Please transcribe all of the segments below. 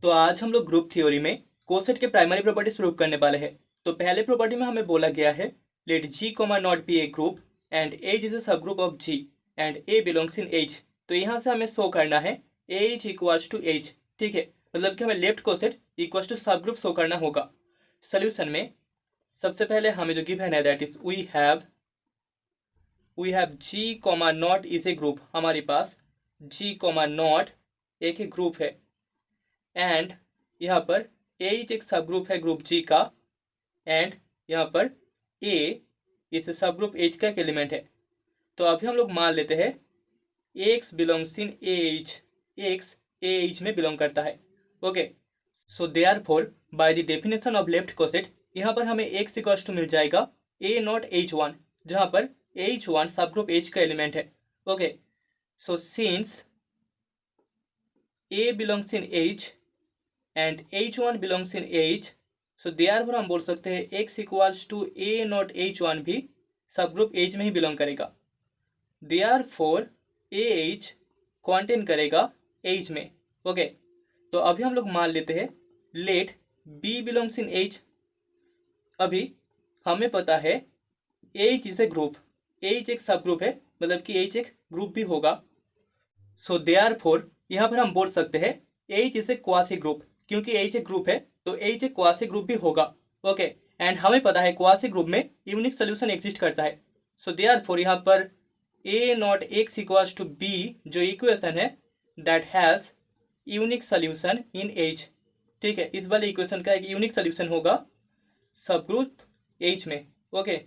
तो आज हम लोग ग्रुप थ्योरी में कोसेट के प्राइमरी प्रॉपर्टीज प्रूव करने वाले हैं। तो पहले प्रॉपर्टी में हमें बोला गया है let G comma not be a group and H is a sub group of G and a belongs in H. तो यहाँ से हमें शो करना है एज इक्वल्स टू एज, ठीक है, मतलब कि हमें लेफ्ट कोसेट इक्वल्स टू सब ग्रुप शो करना होगा। सोल्यूशन में सबसे पहले हमें जो गिवन है that is we have G comma naught is a group. हमारे पास जी कॉमा नॉट एक ग्रुप है एंड यहाँ पर एच एक सब ग्रुप है ग्रुप जी का एंड यहाँ पर ए इस सब ग्रुप एच का एक एलिमेंट है। तो अभी हम लोग मान लेते हैं x belongs in H, x H में बिलोंग करता है। Okay, so therefore by the definition of left coset यहाँ पर हमें एक्स इक्वल्स टू मिल जाएगा ए नॉट एच वन, जहाँ पर H one subgroup H का एलिमेंट है। Okay, so since a belongs in H and H1 belongs in H, so therefore हम बोल सकते हैं x equals to a naught H1 भी सब ग्रुप H में ही बिलोंग करेगा। देयरफॉर AH कॉन्टेन करेगा H में। ओके, तो अभी हम लोग मान लेते हैं let B belongs in H। अभी हमें पता है H is a group, H एक सब ग्रुप है, मतलब कि H एक ग्रुप भी होगा। सो देयरफॉर यहाँ पर हम बोल सकते हैं H is A quasi group, क्योंकि H एक ग्रुप है तो H एक क्वासी ग्रुप भी होगा। ओके, एंड हमें पता है क्वासी ग्रुप में यूनिक सोल्यूशन एग्जिस्ट करता है। सो देयरफॉर यहाँ पर a not x equals to b जो इक्वेशन है that has unique solution in H, ठीक है, इस वाले इक्वेशन का एक यूनिक सोल्यूशन होगा सब ग्रुप H में। ओके,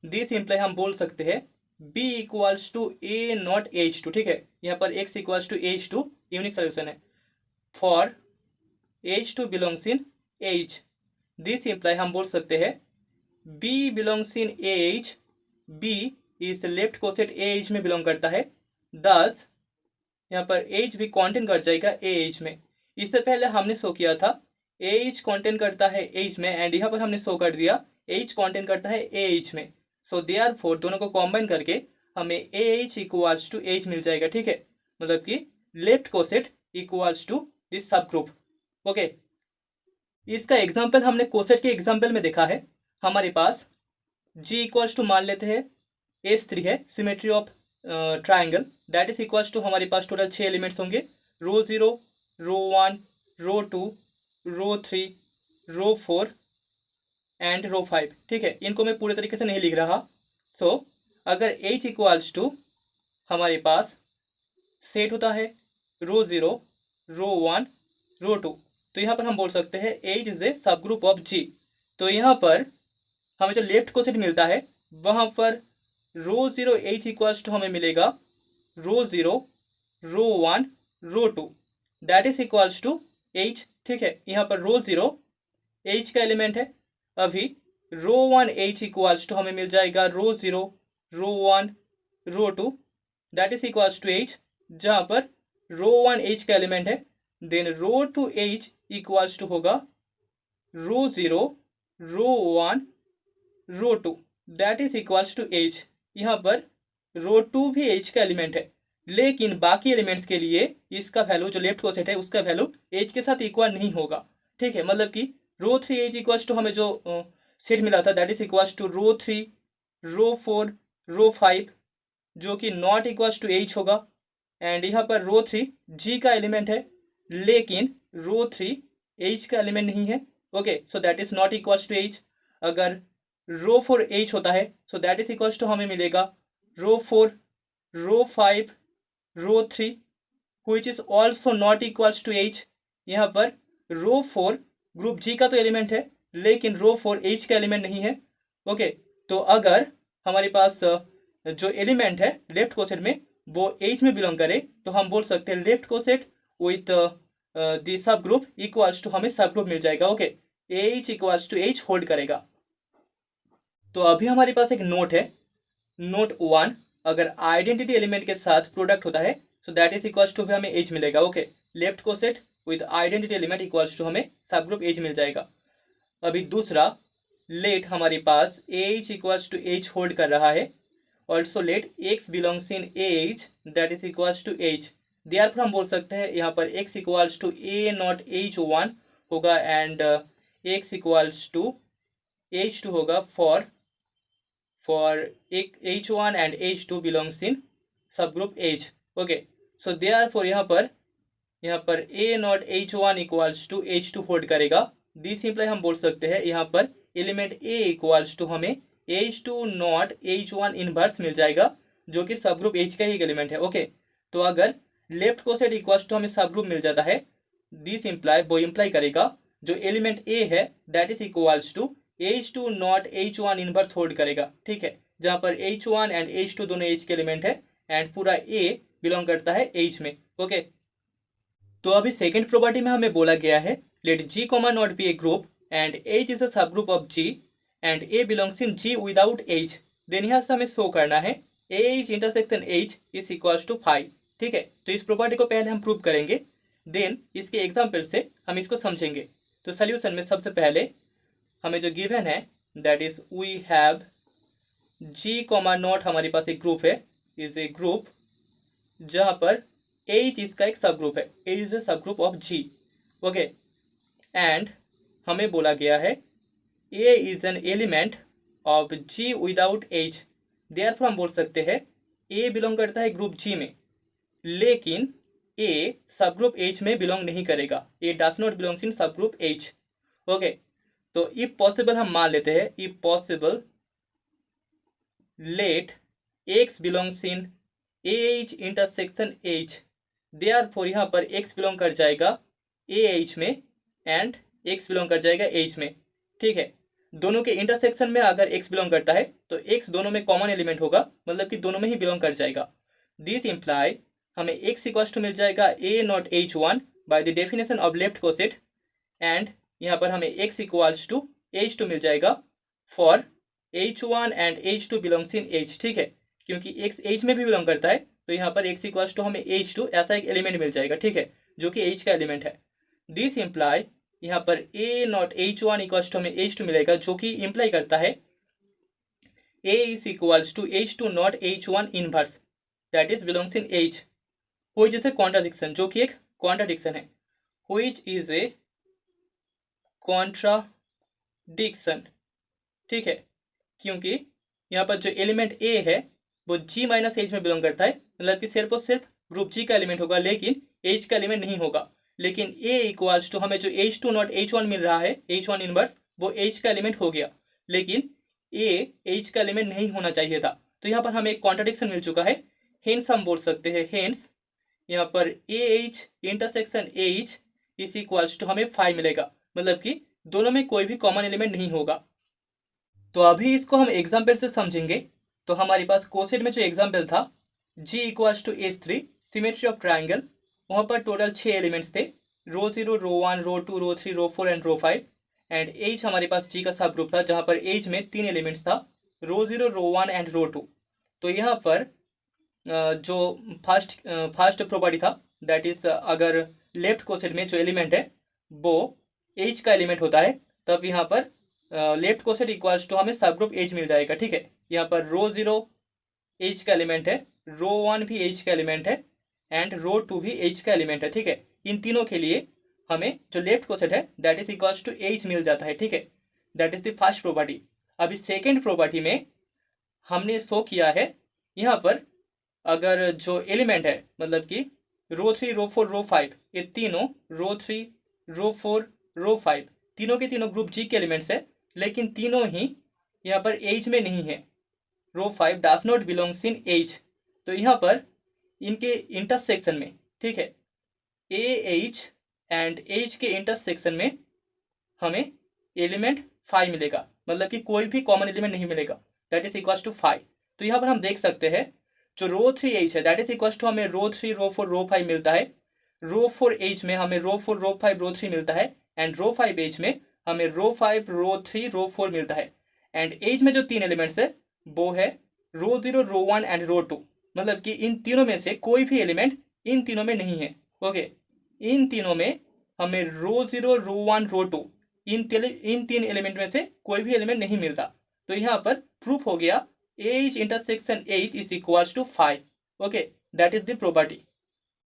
दिस इम्प्लाई हम बोल सकते हैं b equals to a not H2, ठीक है, यहाँ पर x equals to H2 unique solution है for H2 belongs in H। This imply हम बोल सकते हैं B belongs in H, B इस लेफ्ट कोसेट AH में बिलोंग करता है, दस यहाँ पर H भी कॉन्टेन कर जाएगा AH में। इससे पहले हमने शो किया था AH कॉन्टेन करता है H में एंड यहाँ पर हमने शो कर दिया H कॉन्टेन करता है AH में। सो देयरफॉर दोनों को कॉम्बाइन करके हमें AH इक्वल्स टू H मिल जाएगा, ठीक है, मतलब कि left coset equals to this subgroup. Okay, इसका एग्जाम्पल हमने कोसेट के एग्जाम्पल में देखा है। हमारे पास G इक्वल्स टू मान लेते हैं S3 है, symmetry of triangle, that is equals to हमारे पास टोटल 6 एलिमेंट्स होंगे, रो 0, rho 1, rho 2, rho 3, rho 4 and rho 5, ठीक है, इनको मैं पूरे तरीके से नहीं लिख रहा। सो अगर H इक्वल्स टू हमारे पास सेट होता है रो 0, रो 1, रो 2, तो यहाँ पर हम बोल सकते हैं H इज ए सब ग्रुप ऑफ G। तो यहाँ पर हमें जो लेफ्ट कोसेट मिलता है वहाँ पर रो 0 H इक्वल्स टू हमें मिलेगा rho 0, rho 1, rho 2, that is equals to H, ठीक है, यहाँ पर रो 0 H का एलिमेंट है। अभी रो 1 H इक्वल्स टू हमें मिल जाएगा rho 0, rho 1, rho 2, that is equals to H, जहाँ पर रो 1 H का एलिमेंट है। Then rho 2 H equals to होगा rho 0, rho 1, rho 2, that is equals to H। यहाँ पर रो 2 भी H का एलिमेंट है, लेकिन बाकी एलिमेंट्स के लिए इसका वैल्यू जो लेफ्ट कोसेट है उसका वैल्यू H के साथ इक्वल नहीं होगा, ठीक है, मतलब कि रो 3 H इक्वल्स टू हमें जो सेट मिला था that is equals to row 3, rho 4, रो 5 जो कि नॉट इक्वल्स टू H होगा। एंड यहाँ पर रो 3 G का एलिमेंट है, लेकिन रो 3 H का एलिमेंट नहीं है। Okay, so that is not equals to H। अगर रो 4 H होता है so that is equals to हमें मिलेगा रो 4, रो 5, रो 3 which is also not equals to H। यहाँ पर रो 4 ग्रुप G का तो एलिमेंट है, लेकिन रो 4 H का एलिमेंट नहीं है। ओके, तो अगर हमारे पास जो एलिमेंट है लेफ्ट कोसेट में वो H में बिलोंग करे तो हम बोल सकते हैं left coset with the subgroup equals to हमें सब ग्रुप मिल जाएगा। Okay, H equals to H hold करेगा। तो अभी हमारे पास एक नोट है, नोट 1, अगर आइडेंटिटी एलिमेंट के साथ प्रोडक्ट होता है so that is equals to हमें H मिलेगा। Okay, left coset with identity element equals to हमें सब ग्रुप H मिल जाएगा। अभी दूसरा लेट हमारे पास H equals to H hold कर रहा है, also let X belongs in H that is equals to H। Therefore हम बोल सकते हैं यहाँ पर x equals to a naught H1 होगा and x equals to H2 होगा for H1 and H2 belongs in सब group H। Okay, so therefore यहाँ पर a naught H1 equals to H2 hold करेगा। दिस सिंपली हम बोल सकते हैं यहाँ पर एलिमेंट a इक्वल्स टू हमें H2 नॉट H1 इनवर्स मिल जाएगा, जो कि सब ग्रुप H का ही एलिमेंट है। ओके, तो अगर लेफ्ट कोसेट इक्वल्स टू हमें सब ग्रुप मिल जाता है, दिस वो इम्प्लाई करेगा जो एलिमेंट a है that is equals to H2 naught H1 inverse hold करेगा। ठीक है, जहाँ पर H1 एंड H2 दोनों H के एलिमेंट है एंड पूरा a बिलोंग करता है H में। ओके, तो अभी सेकेंड प्रॉपर्टी में हमें बोला गया है let G comma not be a group and H is a sub group of G and A belongs in G without H। Then यहाँ से हमें शो करना है H intersection H is equals to 5। ठीक है, तो इस प्रॉपर्टी को पहले हम प्रूव करेंगे, देन इसके एग्जाम्पल से हम इसको समझेंगे। तो सोल्यूशन में सबसे पहले हमें जो गिवन है that is we have G comma naught, हमारे पास एक ग्रुप है, इज ए ग्रुप जहाँ पर H इसका एक सब ग्रुप है, H इज ए सब group of G। Okay, and हमें बोला गया है A is an element of G without H। Therefore हम बोल सकते हैं A बिलोंग करता है ग्रुप G में, लेकिन A सब ग्रुप H में बिलोंग नहीं करेगा, A does not belongs in सब ग्रुप H। ओके, तो इफ पॉसिबल हम मान लेते हैं, if possible let X belongs in AH intersection H। Therefore यहाँ पर X बिलोंग कर जाएगा AH में एंड X बिलोंग कर जाएगा H में। ठीक है, दोनों के इंटरसेक्शन में अगर X बिलोंग करता है तो X दोनों में कॉमन एलिमेंट होगा, मतलब कि दोनों में ही बिलोंग कर जाएगा। दिस इम्प्लाई हमें X इक्वल्स टू मिल जाएगा A naught H1 by the definition of left coset and यहाँ पर हमें X इक्वल्स टू H2 मिल जाएगा for H1 and H2 belongs in H। ठीक है, क्योंकि X H में भी बिलोंग करता है तो यहाँ पर X इक्वल्स टू हमें H2 ऐसा एक एलिमेंट मिल जाएगा। ठीक है, जो कि H का एलिमेंट है। दिस इम्प्लाई यहाँ पर A naught H1 equals to हमें H2 मिलेगा, जो कि इम्प्लाई करता है A is equals to H2 naught H1 inverse that is belongs in H, which is a contradiction, जो कि एक कॉन्ट्राडिक्शन है, व्हिच इज ए कॉन्ट्राडिक्शन। ठीक है, क्योंकि यहाँ पर जो एलिमेंट A है वो G माइनस H में बिलोंग करता है, मतलब कि सिर्फ और सिर्फ ग्रुप G का एलिमेंट होगा, लेकिन H का एलिमेंट नहीं होगा। लेकिन A इक्वल्स टू हमें जो H2 नॉट H1 मिल रहा है, H1 इनवर्स, वो H का एलिमेंट हो गया, लेकिन A H का एलिमेंट नहीं होना चाहिए था। तो यहाँ पर हमें एक कॉन्ट्राडिक्शन मिल चुका है। हेंस हम बोल सकते हैं, हेंस यहाँ पर AH intersection H is equals to हमें 5 मिलेगा, मतलब कि दोनों में कोई भी कॉमन एलिमेंट नहीं होगा। तो अभी इसको हम एग्जाम्पल से समझेंगे। तो हमारे पास कोसेट में जो एग्जाम्पल था G equals to H3 symmetry of triangle, वहाँ पर टोटल 6 एलिमेंट्स थे, rho 0, rho 1, rho 2, rho 3, rho 4 and rho 5 and H हमारे पास G का सब ग्रुप था, जहाँ पर H में 3 एलिमेंट्स था, रो 0, रो 1 एंड रो 2। तो यहाँ पर जो फर्स्ट प्रॉपर्टी था दैट इज अगर लेफ्ट कोसेट में जो एलिमेंट है वो H का एलिमेंट होता है, तब यहाँ पर लेफ्ट कोसेट इक्वल्स टू हमें सब ग्रुप H मिल जाएगा। ठीक है, यहाँ पर रो 0 H का एलिमेंट है, रो 1 भी H का एलिमेंट है एंड रो 2 भी H का एलिमेंट है। ठीक है, इन तीनों के लिए हमें जो लेफ्ट कोसेट है that is equals to H मिल जाता है। ठीक है, that is the first property. अभी सेकेंड प्रॉपर्टी में हमने शो किया है यहाँ पर अगर जो एलिमेंट है, मतलब कि रो 3, रो 4, रो 5, ये तीनों रो 3, रो 4, रो 5 तीनों के तीनों ग्रुप G के एलिमेंट्स है, लेकिन तीनों ही यहाँ पर H में नहीं है, रो 5 does not belongs in H। तो यहाँ पर इनके इंटरसेक्शन में, ठीक है, AH एंड H के इंटरसेक्शन में हमें एलिमेंट 5 मिलेगा, मतलब कि कोई भी कॉमन एलिमेंट नहीं मिलेगा, दैट इज इक्वल्स टू 5। तो यहाँ पर हम देख सकते हैं जो रो 3H है दैट इज इक्वल्स टू हमें रो 3, रो 4, रो 5 मिलता है, रो 4H में हमें रो 4, रो 5, रो 3 मिलता है एंड रो 5H में हमें रो 5, रो 3, रो 4 मिलता है एंड H में जो 3 एलिमेंट्स है वो है रो 0, रो 1 एंड रो 2, मतलब कि इन तीनों में से कोई भी एलिमेंट इन तीनों में नहीं है। ओके, इन तीनों में हमें रो 0, रो 1, रो 2 इन 3 एलिमेंट में से कोई भी एलिमेंट नहीं मिलता। तो यहाँ पर प्रूफ हो गया AH intersection H is equals to 5। Okay, that is the property.